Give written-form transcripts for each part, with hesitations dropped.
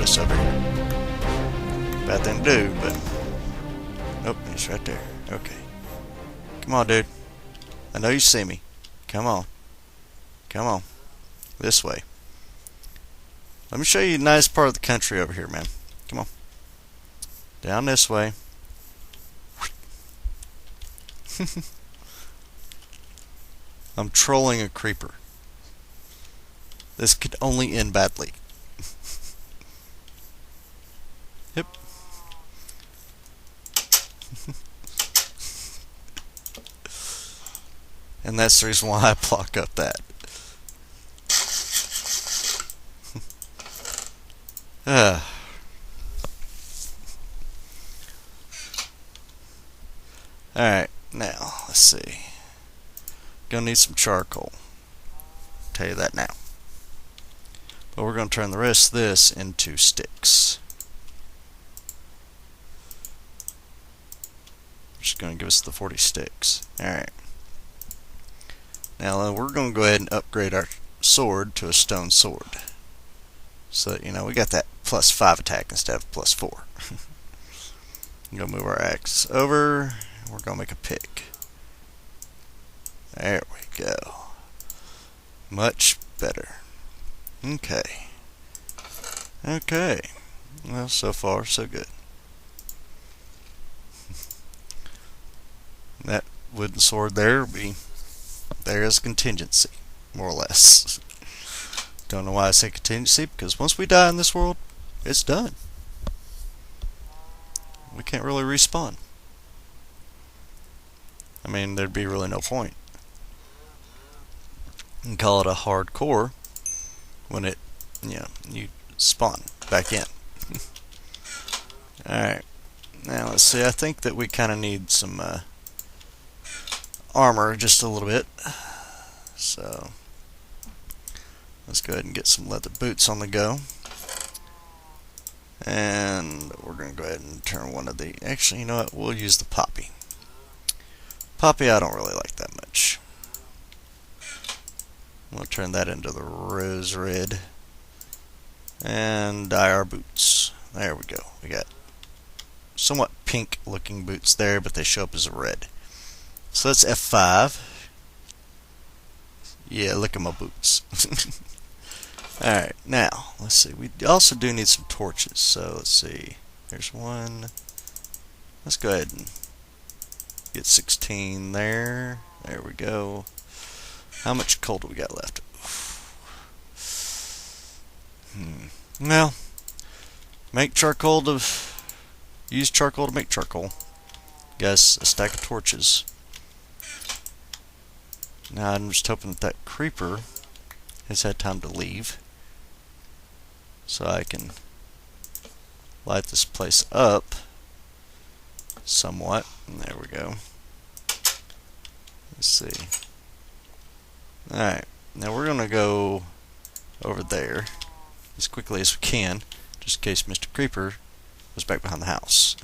this over here. Bad thing to do, but... Nope, he's right there. Okay. Come on, dude. I know you see me. Come on. Come on. This way. Let me show you a nice part of the country over here, man. Come on. Down this way. I'm trolling a creeper. This could only end badly. Yep. And that's the reason why I block up that. Alright, now, let's see. Gonna need some charcoal. Tell you that now. But we're gonna turn the rest of this into sticks. Just gonna give us the 40 sticks. Alright. Now we're gonna go ahead and upgrade our sword to a stone sword. So that, you know, we got that +5 attack instead of +4. I'm gonna move our axe over. We're gonna make a pick. There we go. Much better. Okay. Okay. Well, so far, so good. That wooden sword there will be there as a contingency, more or less. Don't know why I say contingency, because once we die in this world, it's done. We can't really respawn. I mean, there'd be really no point. You can call it a hardcore when it, you know, you spawn back in. Alright, now let's see, I think that we kind of need some armor just a little bit. So, let's go ahead and get some leather boots on the go. And we're going to go ahead and turn one of the... Actually, you know what? We'll use the poppy. Poppy I don't really like that much. We'll turn that into the rose red. And dye our boots. There we go. We got somewhat pink looking boots there, but they show up as a red. So that's F5. Yeah, look at my boots. Alright, now, let's see. We also do need some torches. So let's see. There's one. Let's go ahead and get 16 there. There we go. How much coal do we got left? Well, make charcoal to use charcoal to make charcoal. Guess a stack of torches. Now I'm just hoping that that creeper has had time to leave, so I can light this place up somewhat. And there we go. Let's see. Alright, now we're going to go over there as quickly as we can, just in case Mr. Creeper was back behind the house.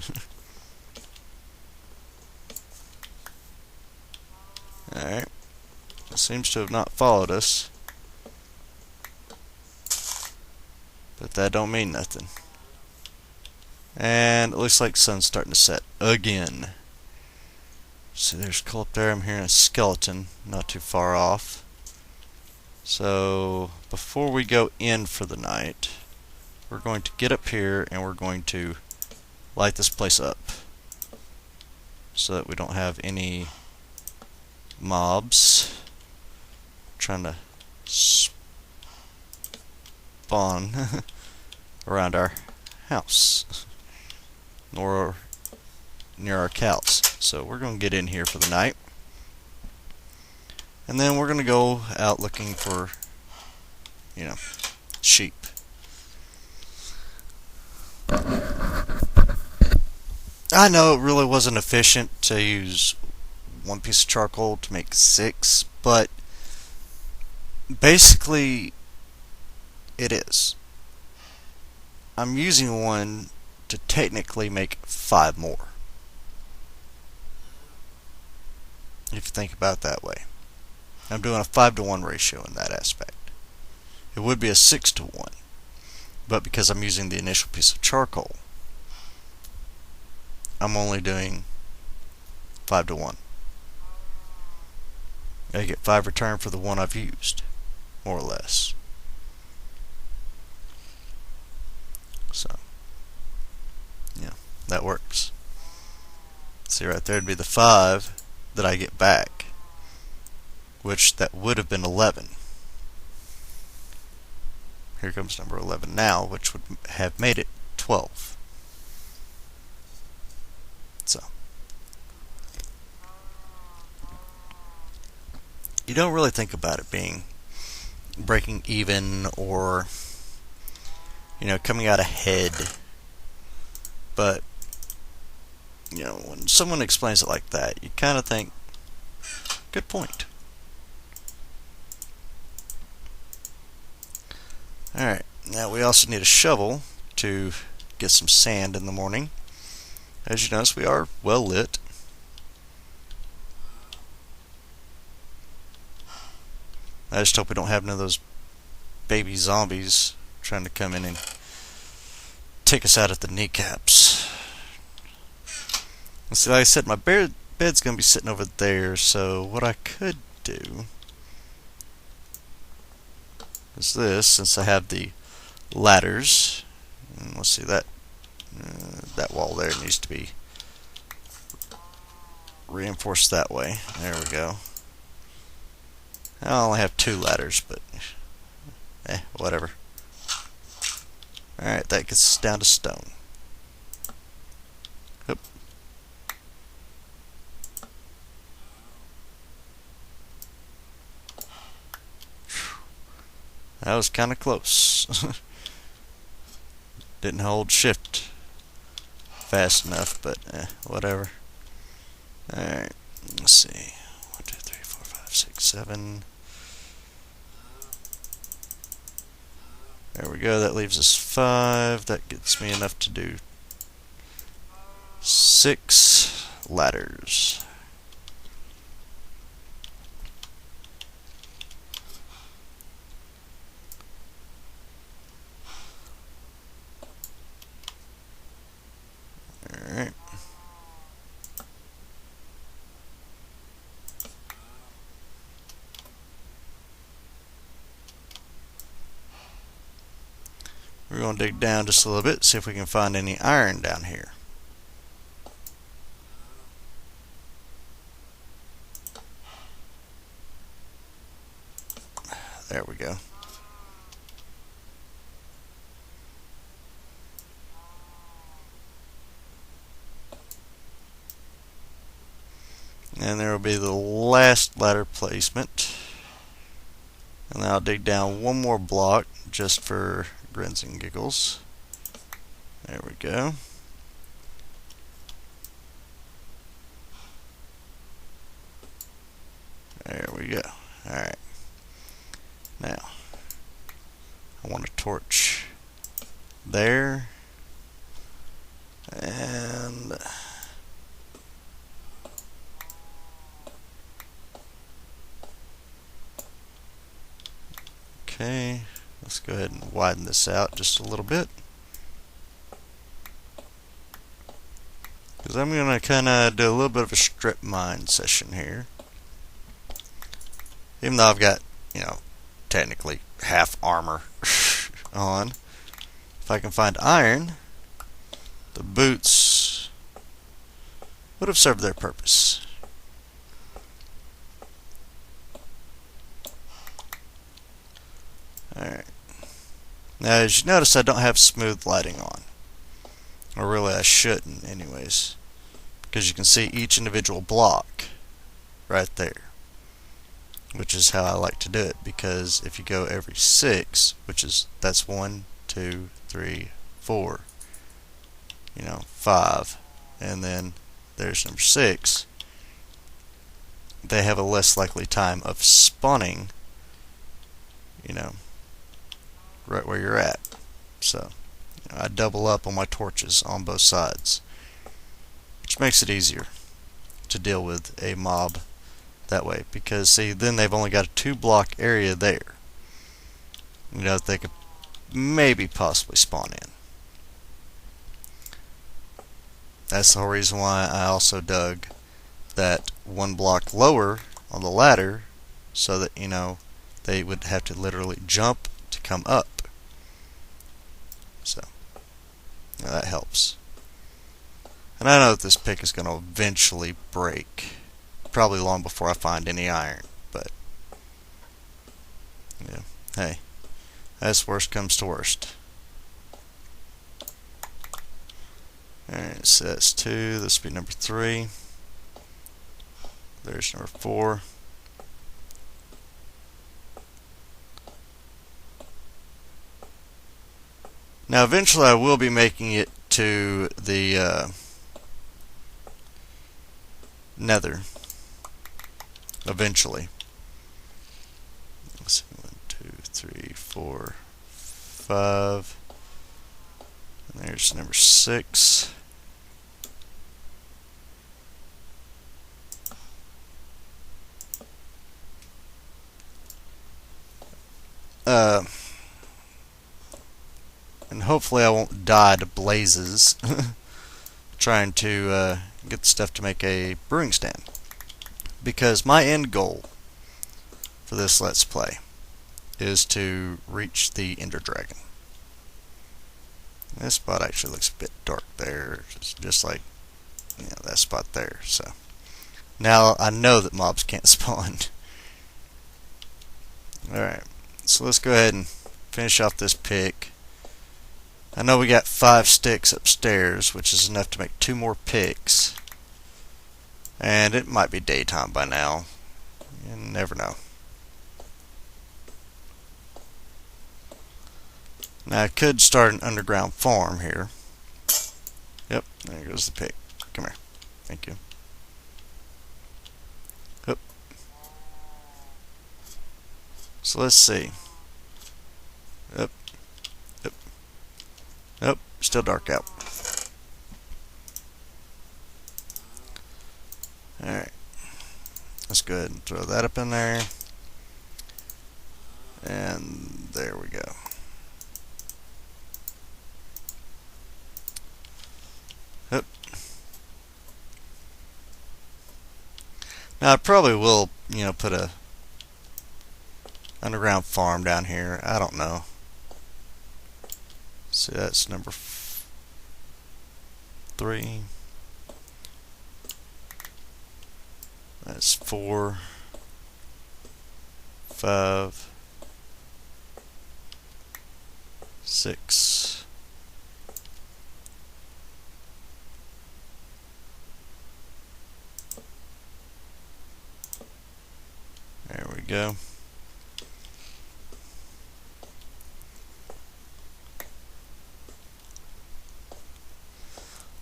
Alright, it seems to have not followed us, but that don't mean nothing. And it looks like the sun's starting to set again. See, there's coal up there. I'm hearing a skeleton not too far off. So before we go in for the night, we're going to get up here and we're going to light this place up so that we don't have any mobs trying to spawn around our house or near our cows. So we're going to get in here for the night, and then we're going to go out looking for, you know, sheep. I know it really wasn't efficient to use one piece of charcoal to make 6, but basically it is. I'm using one to technically make 5 more, if you think about it that way. I'm doing a 5-to-1 ratio in that aspect. It would be a 6-to-1, but because I'm using the initial piece of charcoal, I'm only doing 5 to 1. I get 5 return for the one I've used, more or less. So, yeah, that works. See right there, it'd be the 5 that I get back, which that would have been 11. Here comes number 11 now, which would have made it 12. So, you don't really think about it being breaking even or, you know, coming out ahead, but you know, when someone explains it like that, you kind of think, good point. Alright, now we also need a shovel to get some sand in the morning. As you notice, we are well lit. I just hope we don't have none of those baby zombies trying to come in and take us out at the kneecaps. And see, like I said, my bed's going to be sitting over there, so what I could do is this, since I have the ladders, and let's see, that wall there needs to be reinforced that way. There we go. I only have 2 ladders, but whatever. Alright, that gets us down to stone. Oop. That was kind of close. Didn't hold shift fast enough, but whatever. Alright, let's see. 1, 2, 3, 4, 5, 6, 7. There we go, that leaves us 5. That gets me enough to do 6 ladders. Alright. We're going to dig down just a little bit, see if we can find any iron down here. There we go. And there will be the last ladder placement. And then I'll dig down one more block just for grins and giggles. There we go. There we go. Alright. Now, I want a torch there. And okay, let's go ahead and widen this out just a little bit, because I'm going to kind of do a little bit of a strip mine session here. Even though I've got, you know, technically half armor on, if I can find iron, the boots would have served their purpose. Alright. Now, as you notice, I don't have smooth lighting on. Or really, I shouldn't anyways. Because you can see each individual block right there. Which is how I like to do it. Because if you go every 6, that's 1, 2, 3, 4, 5, and then there's number 6, they have a less likely time of spawning, right where you're at. So I double up on my torches on both sides, which makes it easier to deal with a mob that way, because see, then they've only got a 2 block area there. They could maybe possibly spawn in. That's the whole reason why I also dug that one block lower on the ladder, so that, you know, they would have to literally jump to come up. So, you know, that helps. And I know that this pick is going to eventually break, probably long before I find any iron, but, yeah, hey, that's worst comes to worst. Alright, so that's 2, this will be number 3. There's number 4. Now eventually I will be making it to the nether. Eventually. Let's see, 1, 2, 3, 4, 5. And there's number 6. And hopefully I won't die to blazes trying to get the stuff to make a brewing stand. Because my end goal for this Let's Play is to reach the Ender Dragon. This spot actually looks a bit dark there, just like, you know, that spot there. So now I know that mobs can't spawn. Alright, so let's go ahead and finish off this pick. I know we got 5 sticks upstairs, which is enough to make 2 more picks. And it might be daytime by now. You never know. Now I could start an underground farm here. Yep, there goes the pick. Come here. Thank you. Yep. So let's see. Yep. Yep. Nope, still dark out. Alright. Let's go ahead and throw that up in there. And there we go. Yep. Now I probably will, you know, put a underground farm down here. I don't know. See, that's number 3. That's 4, 5, 6. There we go.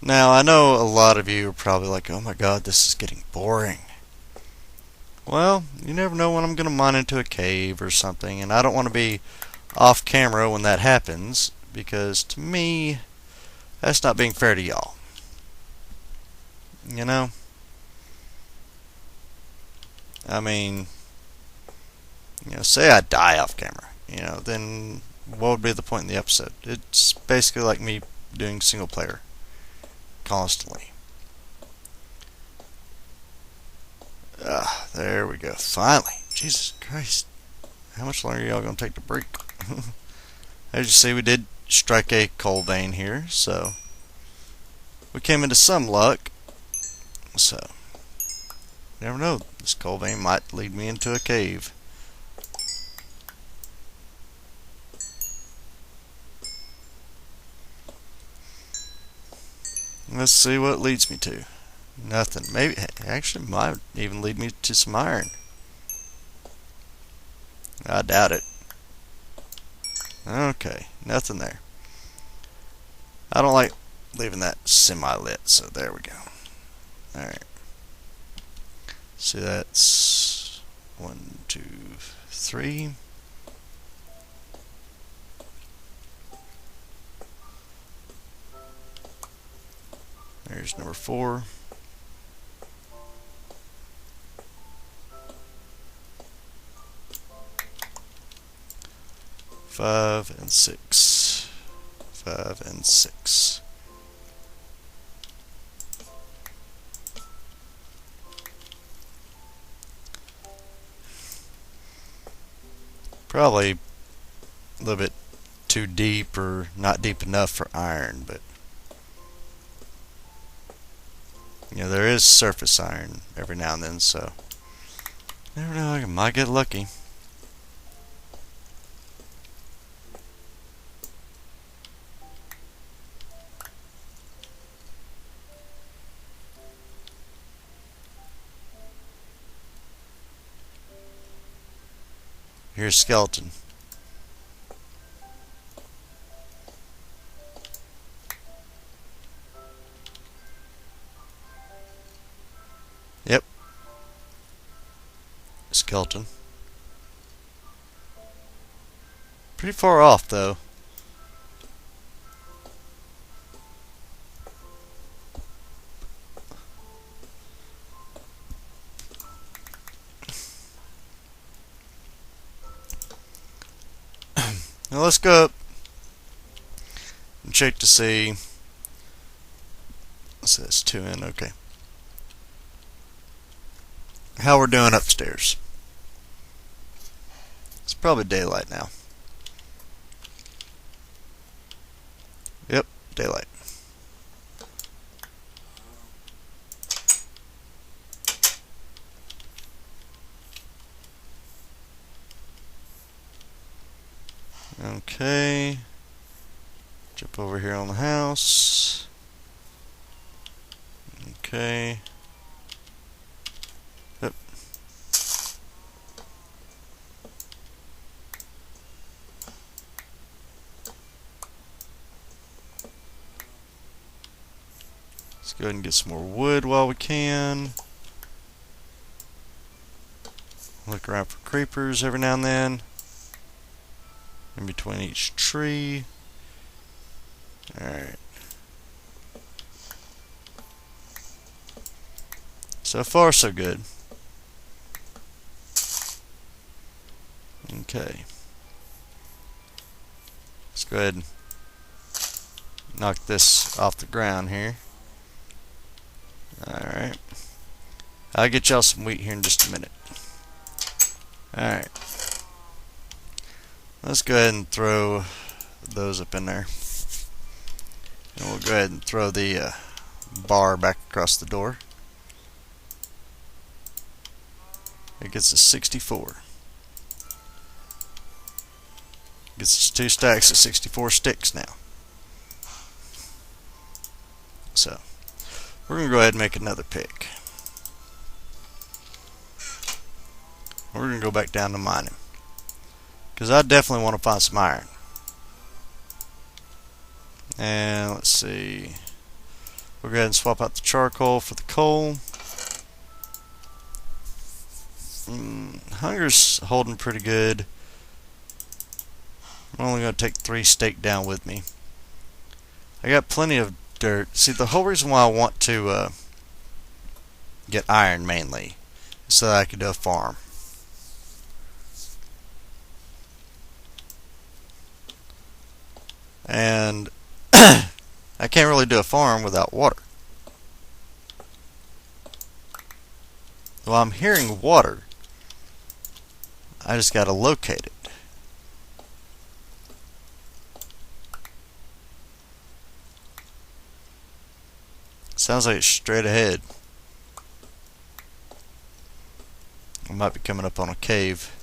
Now, I know a lot of you are probably like, oh my god, this is getting boring. Well, you never know when I'm going to mine into a cave or something, and I don't want to be off camera when that happens, because to me, that's not being fair to y'all. You know? I mean, you know, say I die off camera, you know, then what would be the point in the episode? It's basically like me doing single player constantly. There we go. Finally. Jesus Christ. How much longer are y'all going to take to break? As you see, we did strike a coal vein here, so we came into some luck. So, you never know. This coal vein might lead me into a cave. Let's see what it leads me to. Nothing. Maybe, actually, might even lead me to some iron. I doubt it. Okay, nothing there. I don't like leaving that semi-lit, so there we go. Alright. See, that's 1, 2, 3. There's number 4. 5 and 6. 5 and 6. Probably a little bit too deep or not deep enough for iron, but you know, there is surface iron every now and then, so never know, I might get lucky. Here's skeleton. Yep. Skeleton. Pretty far off though. Now let's go up and check to see. It says 2 in, okay. How we're doing upstairs. It's probably daylight now. Yep, daylight. Okay. Jump over here on the house. Okay. Yep. Let's go ahead and get some more wood while we can. Look around for creepers every now and then. In between each tree. Alright. So far, so good. Okay. Let's go ahead and knock this off the ground here. Alright. I'll get y'all some wheat here in just a minute. Alright. Let's go ahead and throw those up in there. And we'll go ahead and throw the bar back across the door. It gets us 64. Gets us 2 stacks of 64 sticks now. So, we're going to go ahead and make another pick. We're going to go back down to mining. Because I definitely want to find some iron. And let's see. We'll go ahead and swap out the charcoal for the coal. Hunger's holding pretty good. I'm only going to take 3 steak down with me. I got plenty of dirt. See, the whole reason why I want to get iron mainly is so that I can do a farm. And I can't really do a farm without water. Well, I'm hearing water. I just got to locate it. Sounds like it's straight ahead. I might be coming up on a cave.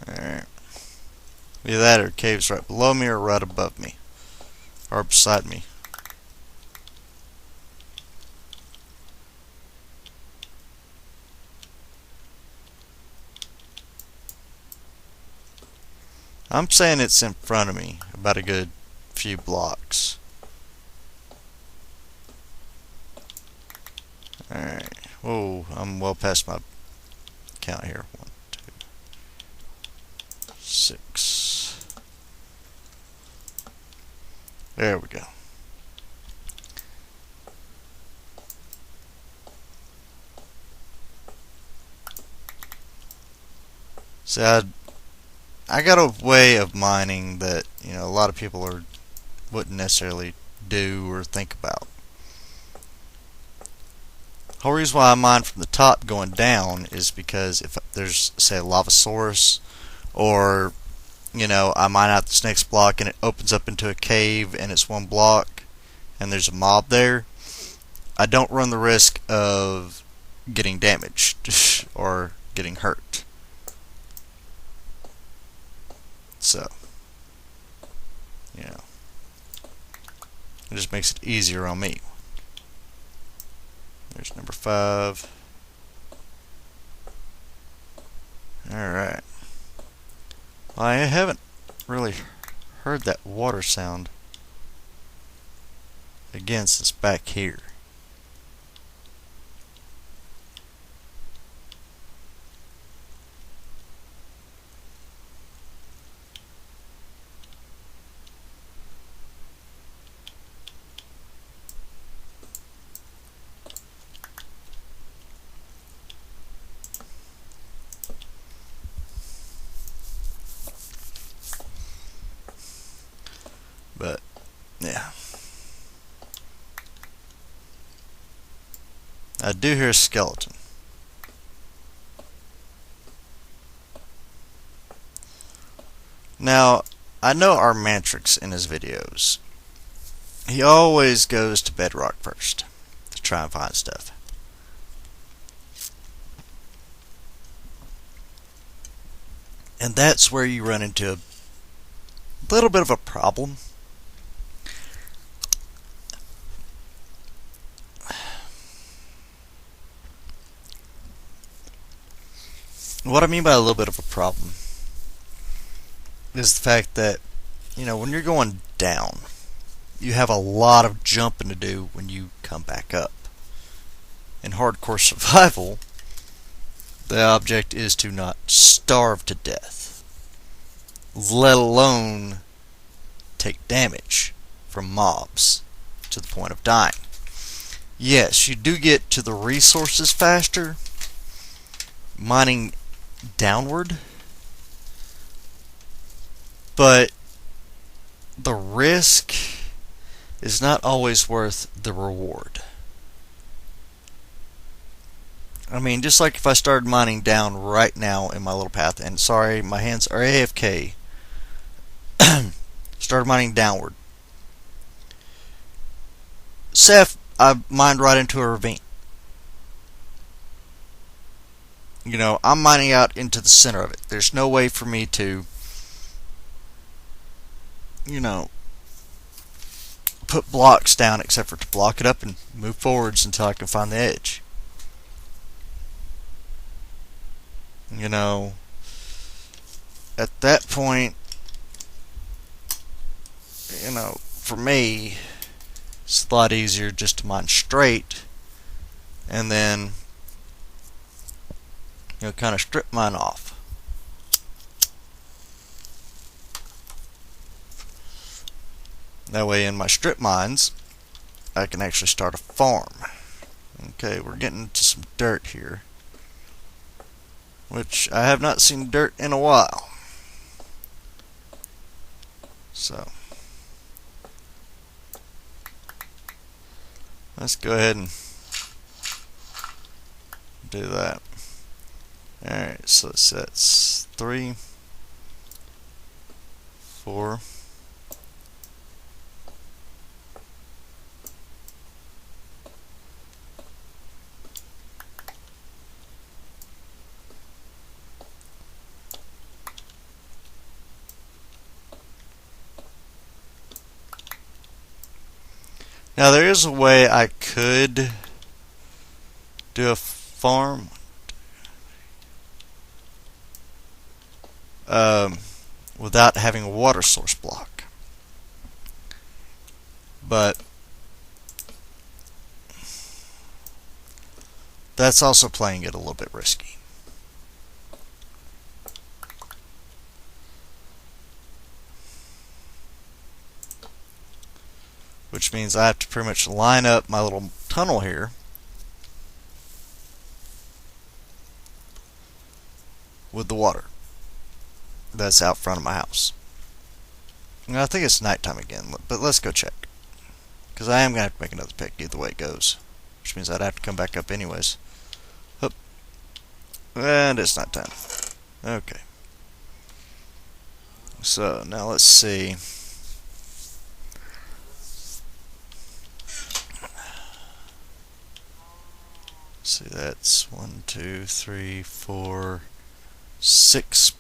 Alright. Either that or cave's right below me or right above me. Or beside me. I'm saying it's in front of me, about a good few blocks. Alright. Whoa, I'm well past my count here. 1, 2, 6. There we go. So I got a way of mining that, you know, a lot of people wouldn't necessarily do or think about. The whole reason why I mine from the top going down is because if there's, say, a lava source, or, you know, I mine out this next block and it opens up into a cave and it's one block and there's a mob there, I don't run the risk of getting damaged or getting hurt. So, you know, it just makes it easier on me. There's number 5. Alright. Well, I haven't really heard that water sound again since back here. But, yeah. I do hear a skeleton. Now, I know our Mantrix in his videos. He always goes to bedrock first to try and find stuff. And that's where you run into a little bit of a problem. What I mean by a little bit of a problem is the fact that, you know, when you're going down, you have a lot of jumping to do when you come back up. In hardcore survival, the object is to not starve to death, let alone take damage from mobs to the point of dying. Yes, you do get to the resources faster mining downward, but the risk is not always worth the reward. I mean, just like if I started mining down right now in my little path, and sorry, my hands are AFK, started mining downward. Say I mined right into a ravine. You know, I'm mining out into the center of it. There's no way for me to, you know, put blocks down except for to block it up and move forwards until I can find the edge. You know, at that point, you know, for me, it's a lot easier just to mine straight and then, you know, kind of strip mine off. That way in my strip mines, I can actually start a farm. Okay, we're getting to some dirt here, which I have not seen dirt in a while. So, let's go ahead and do that. Alright, so that's 3, 4, now there is a way I could do a farm without having a water source block, but that's also playing it a little bit risky. Which means I have to pretty much line up my little tunnel here with the water. that's out front of my house. Now, I think it's nighttime again, but let's go check. Because I am going to have to make another pick either way it goes. Which means I'd have to come back up anyways. Hup. And it's nighttime. Okay. So, now let's see. See, that's 1, 2, 3, 4, 6.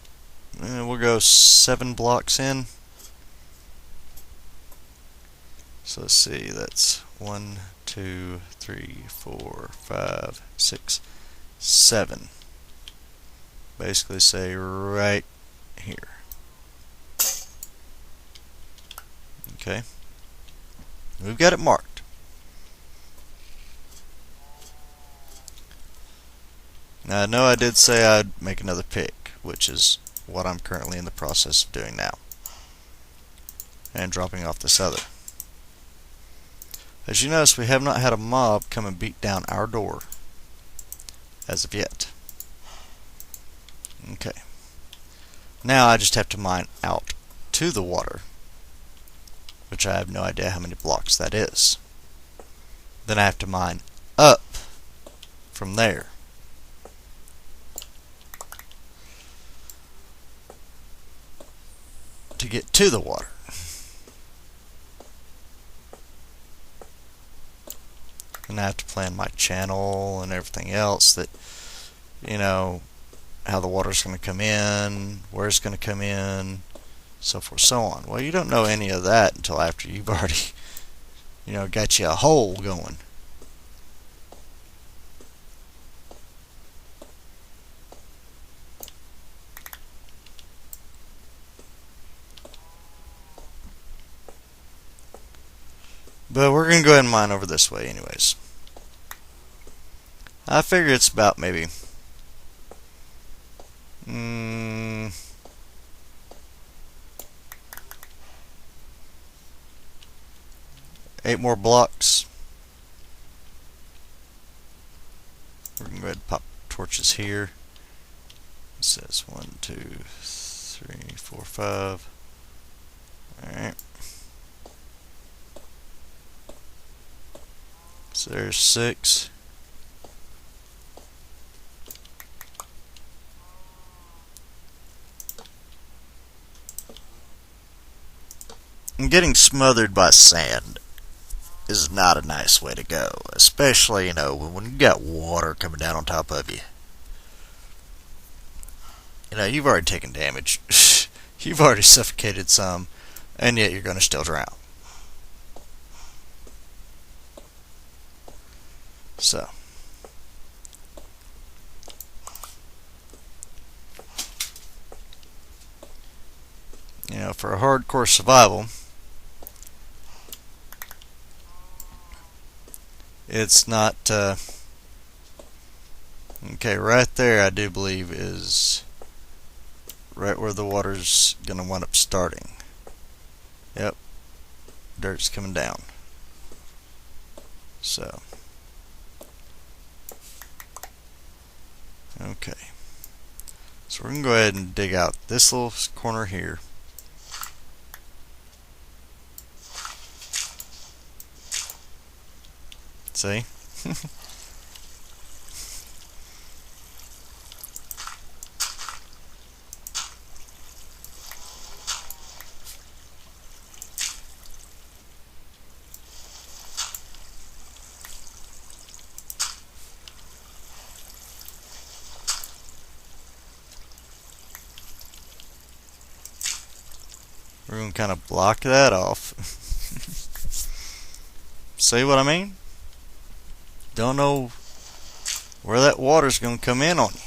We'll go 7 blocks in. So let's see, that's 1, 2, 3, 4, 5, 6, 7. Basically say right here. Okay. We've got it marked. Now I know I did say I'd make another pick, which is what I'm currently in the process of doing now. And dropping off this other. As you notice, we have not had a mob come and beat down our door as of yet. Okay. Now I just have to mine out to the water, which I have no idea how many blocks that is. Then I have to mine up from there. To get to the water. And I have to plan my channel and everything else that, you know, how the water's going to come in, where it's going to come in, so forth, so on. Well, you don't know any of that until after you've already, you know, got you a hole going. But we're going to go ahead and mine over this way anyways. I figure it's about maybe 8 more blocks. We're going to go ahead and pop torches here. It says 1, 2, 3, 4, 5. Alright. So there's 6. And getting smothered by sand is not a nice way to go, especially, you know, when you got water coming down on top of you. You know, you've already taken damage. You've already suffocated some, and yet you're going to still drown. So, you know, for a hardcore survival, it's not, okay, right there I do believe is right where the water's going to wind up starting. Yep, dirt's coming down. So, okay. So we're going to go ahead and dig out this little corner here. See? We're going to kind of block that off. See what I mean? Don't know where that water's going to come in on you.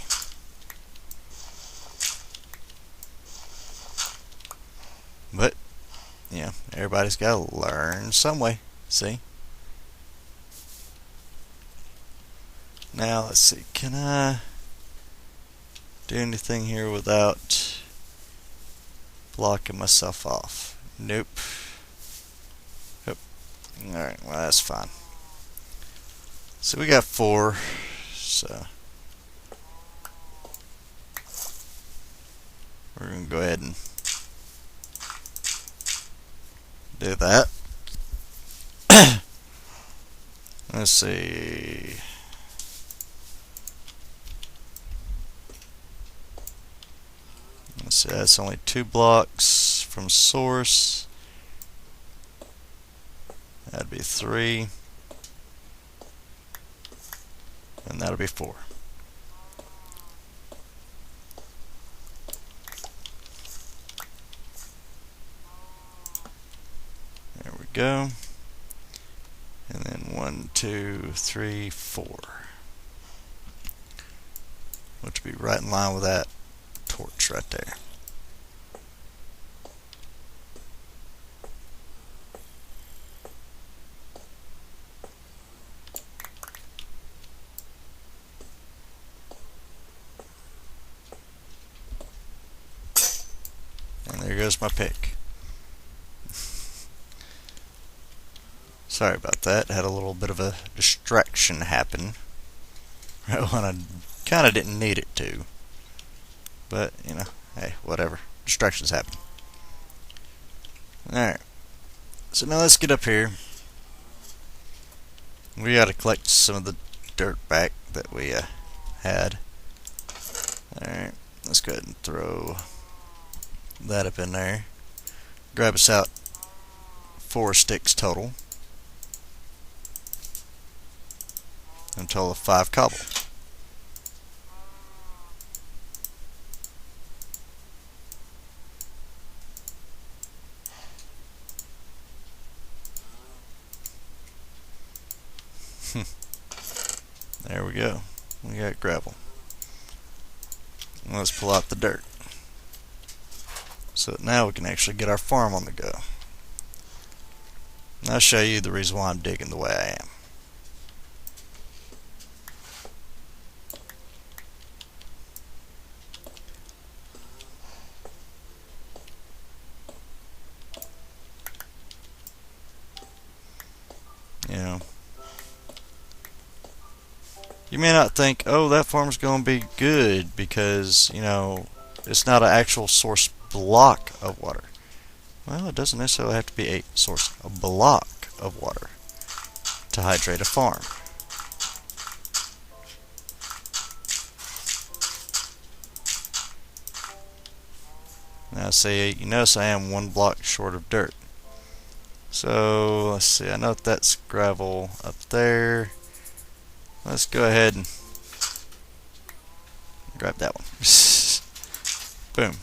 But, yeah, everybody's got to learn some way. See? Now, let's see. Can I do anything here without blocking myself off? Nope. Yep. Alright, well, that's fine. So we got 4, so we're going to go ahead and do that. Let's see. Let's see, that's only 2 blocks from source. That'd be 3. And that'll be 4. There we go. And then 1, 2, 3, 4. Which would be right in line with that torch right there. And there goes my pick. Sorry about that. Had a little bit of a distraction happen right when I kind of didn't need it to. But, you know, hey, whatever. Distractions happen. Alright. So now let's get up here. We got to collect some of the dirt back that we had. Alright. Let's go ahead and throw that up in there. Grab us out 4 sticks total. And total of 5 cobble. There we go. We got gravel. Let's pull out the dirt. So that now we can actually get our farm on the go. And I'll show you the reason why I'm digging the way I am. You know, you may not think, oh, that farm's going to be good because, you know, it's not an actual source block of water. Well, it doesn't necessarily have to be a source, a block of water to hydrate a farm. Now see, you notice I am 1 block short of dirt. So let's see, I know that's gravel up there. Let's go ahead and grab that one. Boom.